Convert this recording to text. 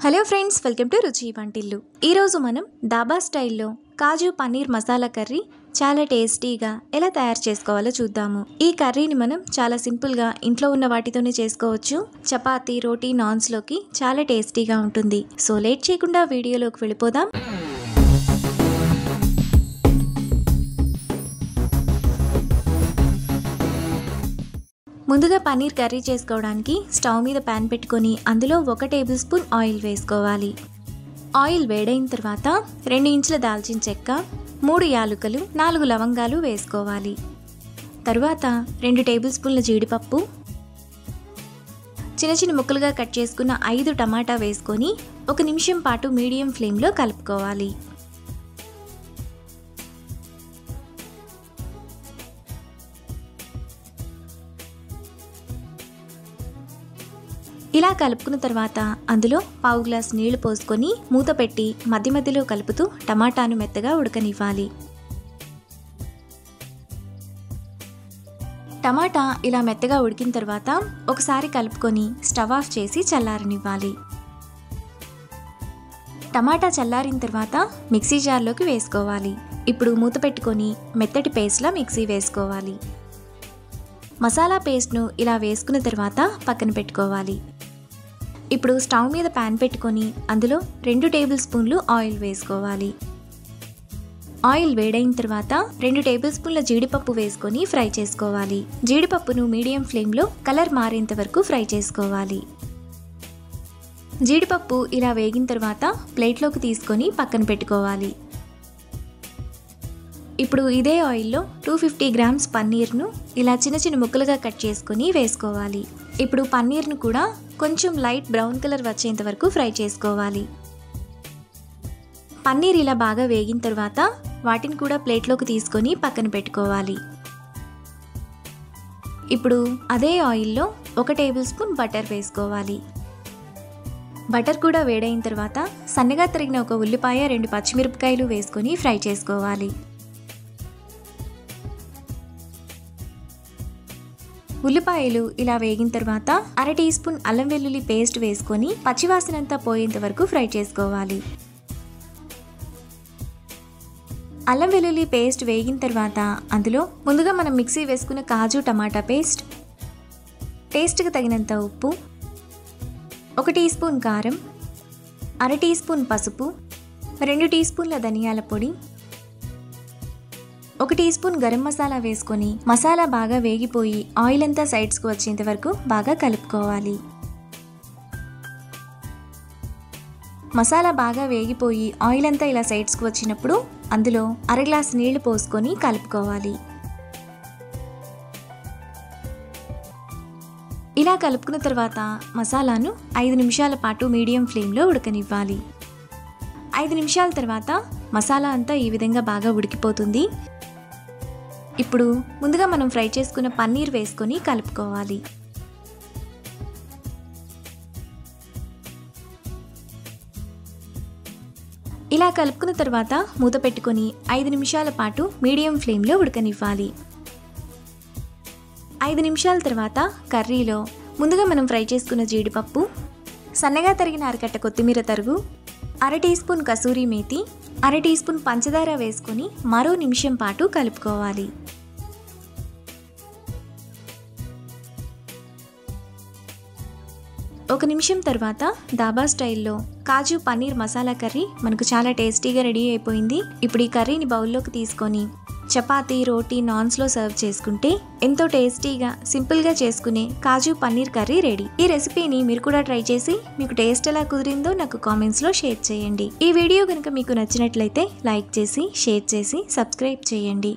Hello friends, welcome to రుచి వంటిల్లు. ఈరోజు మనం దాబా స్టైల్లో కాజు పన్నీర్ మసాలా కర్రీ చాలా టేస్టీగా ఎలా తయారు చేసుకోవాలో చూద్దాము. ఈ కర్రీని మనం చాలా సింపుల్గా ఇంట్లో ఉన్న వాటితోనే చేసుకోవచ్చు. చపాతీ, రోటీ, నాన్స్లోకి చాలా టేస్టీగా ఉంటుంది. సో లేట్ చేయకుండా వీడియోలోకి వెళ్ళిపోదాం. ముందుగా పన్నీర్ కర్రీ చేసుకోవడానికి స్టవ్ మీద ప్యాన్ పెట్టుకొని అందులో 1 టేబుల్ స్పూన్ ఆయిల్ వేసుకోవాలి. ఆయిల్ వేడైన తర్వాత 2 ఇంచుల దాల్చిన చెక్క, 3 యాలకులు, 4 లవంగాలు వేసుకోవాలి. తరువాత 2 టేబుల్ స్పూన్ల జీడిపప్పు, చిన్న చిన్న ముక్కలుగా కట్ చేసుకున్న 5 టమాటా వేసుకొని 1 నిమిషం పాటు మీడియం ఫ్లేమ్లో కలుపుకోవాలి. ఇలా కలుపుకున్న తర్వాత అందులో పావు గ్లాస్ నీళ్లు పోసుకొని మూత పెట్టి మధ్య మధ్యలో కలుపుతూ టమాటాను మెత్తగా ఉడకనివ్వాలి. టమాటా ఇలా మెత్తగా ఉడికిన తర్వాత ఒకసారి కలుపుకొని స్టవ్ ఆఫ్ చేసి చల్లారనివ్వాలి. టమాటా చల్లారిన తర్వాత మిక్సీ జార్లోకి వేసుకోవాలి. ఇప్పుడు మూత పెట్టుకొని మెత్తటి పేస్ట్లా మిక్సీ వేసుకోవాలి. మసాలా పేస్ట్ను ఇలా వేసుకున్న తర్వాత పక్కన పెట్టుకోవాలి. ఇప్పుడు స్టవ్ మీద ప్యాన్ పెట్టుకొని అందులో 2 టేబుల్ స్పూన్లు ఆయిల్ వేసుకోవాలి. ఆయిల్ వేడైన తర్వాత 2 టేబుల్ స్పూన్ల జీడిపప్పు వేసుకొని ఫ్రై చేసుకోవాలి. జీడిపప్పును మీడియం ఫ్లేమ్లో కలర్ మారేంత వరకు ఫ్రై చేసుకోవాలి. జీడిపప్పు ఇలా వేగిన తర్వాత ప్లేట్లోకి తీసుకొని పక్కన పెట్టుకోవాలి. ఇప్పుడు ఇదే ఆయిల్లో 250 గ్రామ్స్ పన్నీర్ను ఇలా చిన్న చిన్న ముక్కలుగా కట్ చేసుకొని వేసుకోవాలి. ఇప్పుడు పన్నీర్ను కూడా కొంచెం లైట్ బ్రౌన్ కలర్ వచ్చేంత వరకు ఫ్రై చేసుకోవాలి. పన్నీర్ ఇలా బాగా వేగిన తర్వాత వాటిని కూడా ప్లేట్లోకి తీసుకొని పక్కన పెట్టుకోవాలి. ఇప్పుడు అదే ఆయిల్లో 1 టేబుల్ స్పూన్ బటర్ వేసుకోవాలి. బటర్ కూడా వేడైన తర్వాత సన్నగా తరిగిన 1 ఉల్లిపాయ, 2 పచ్చిమిరపకాయలు వేసుకొని ఫ్రై చేసుకోవాలి. ఉల్లిపాయలు ఇలా వేగిన తర్వాత 1/2 టీ స్పూన్ అల్లం వెల్లుల్లి పేస్ట్ వేసుకొని పచ్చివాసనంతా పోయేంత వరకు ఫ్రై చేసుకోవాలి. అల్లం వెల్లుల్లి పేస్ట్ వేగిన తర్వాత అందులో ముందుగా మనం మిక్సీ వేసుకున్న కాజు టమాటా పేస్ట్, టేస్ట్కి తగినంత ఉప్పు, 1 టీ స్పూన్ కారం, 1/2 టీ స్పూన్ పసుపు, 2 టీ స్పూన్ల ధనియాల పొడి, 1 టీ స్పూన్ గరం మసాలా వేసుకొని మసాలా బాగా వేగిపోయి ఆయిల్ అంతా సైడ్స్కి వచ్చేంత వరకు బాగా కలుపుకోవాలి. మసాలా బాగా వేగిపోయి ఆయిల్ అంతా ఇలా సైడ్స్కి వచ్చినప్పుడు అందులో 1/2 గ్లాస్ నీళ్లు పోసుకొని కలుపుకోవాలి. ఇలా కలుపుకున్న తర్వాత మసాలాను 5 నిమిషాల పాటు మీడియం ఫ్లేమ్లో ఉడకనివ్వాలి. 5 నిమిషాల తర్వాత మసాలా అంతా ఈ విధంగా బాగా ఉడికిపోతుంది. ఇప్పుడు ముందుగా మనం ఫ్రై చేసుకున్న పన్నీర్ వేసుకొని కలుపుకోవాలి. ఇలా కలుపుకున్న తర్వాత మూత పెట్టుకొని 5 నిమిషాల పాటు మీడియం ఫ్లేమ్లో ఉడకనివ్వాలి. 5 నిమిషాల తర్వాత కర్రీలో ముందుగా మనం ఫ్రై చేసుకున్న జీడిపప్పు, సన్నగా తరిగిన అరకట్ట కొత్తిమీర తరుగు, 1/2 teaspoon kasuri methi, 1/2 teaspoon పంచదార వేసుకొని మరో నిమిషం పాటు కలుపుకోవాలి. ఒక నిమిషం తర్వాత దాబా స్టైల్లో కాజు పన్నీర్ మసాలా కర్రీ మనకు చాలా టేస్టీగా రెడీ అయిపోయింది. ఇప్పుడు ఈ కర్రీని బౌల్లోకి తీసుకొని చపాతీ, రోటీ, నాన్స్లో సర్వ్ చేసుకుంటే ఎంతో టేస్టీగా సింపుల్గా చేసుకునే కాజు పన్నీర్ కర్రీ రెడీ. ఈ రెసిపీని మీరు కూడా ట్రై చేసి మీకు టేస్ట్ ఎలా కుదిరిందో నాకు కామెంట్స్లో షేర్ చేయండి. ఈ వీడియో కనుక మీకు నచ్చినట్లయితే లైక్ చేసి, షేర్ చేసి, సబ్స్క్రైబ్ చేయండి.